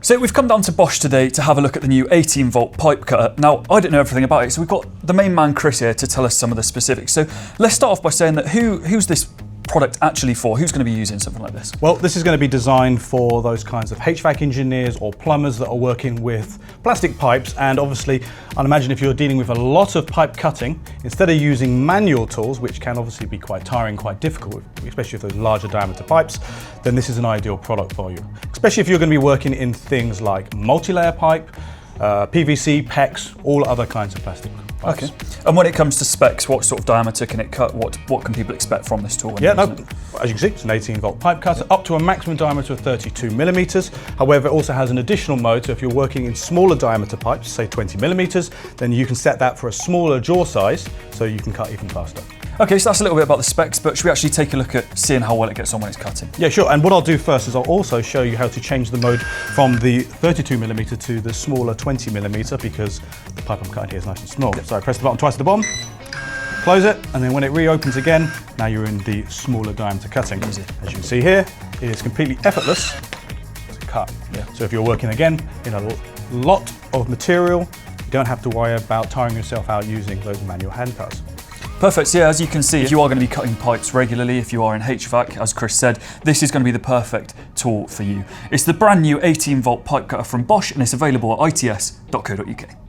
So we've come down to Bosch today to have a look at the new 18-volt pipe cutter. Now, I don't know everything about it, so we've got the main man Chris here to tell us some of the specifics. So let's start off by saying that who's this product actually for? Who's going to be using something like this? Well, this is going to be designed for those kinds of HVAC engineers or plumbers that are working with plastic pipes, and obviously I'd imagine if you're dealing with a lot of pipe cutting, instead of using manual tools, which can obviously be quite tiring, quite difficult, especially with those larger diameter pipes, then this is an ideal product for you. Especially if you're going to be working in things like multi-layer pipe, PVC, PEX, all other kinds of plastic pipes. Okay. And when it comes to specs, what sort of diameter can it cut? What can people expect from this tool? Yeah, no, as you can see, it's an 18-volt pipe cutter, up to a maximum diameter of 32 millimeters. However, it also has an additional mode, so if you're working in smaller diameter pipes, say 20 millimeters, then you can set that for a smaller jaw size, so you can cut even faster. Okay, so that's a little bit about the specs, but should we actually take a look at seeing how well it gets on when it's cutting? Yeah, sure. And what I'll do first is I'll also show you how to change the mode from the 32 millimeter to the smaller 20 millimeter, because the pipe I'm cutting here is nice and small. Yep. So I press the button twice at the bottom, close it, and then when it reopens again, now you're in the smaller diameter cutting. Easy. As you can see here, it is completely effortless to cut. Yeah. So if you're working again in a lot of material, you don't have to worry about tiring yourself out using those manual hand cuts. Perfect. So yeah, as you can see, if you are going to be cutting pipes regularly, if you are in HVAC, as Chris said, this is going to be the perfect tool for you. It's the brand new 18-volt pipe cutter from Bosch, and it's available at its.co.uk.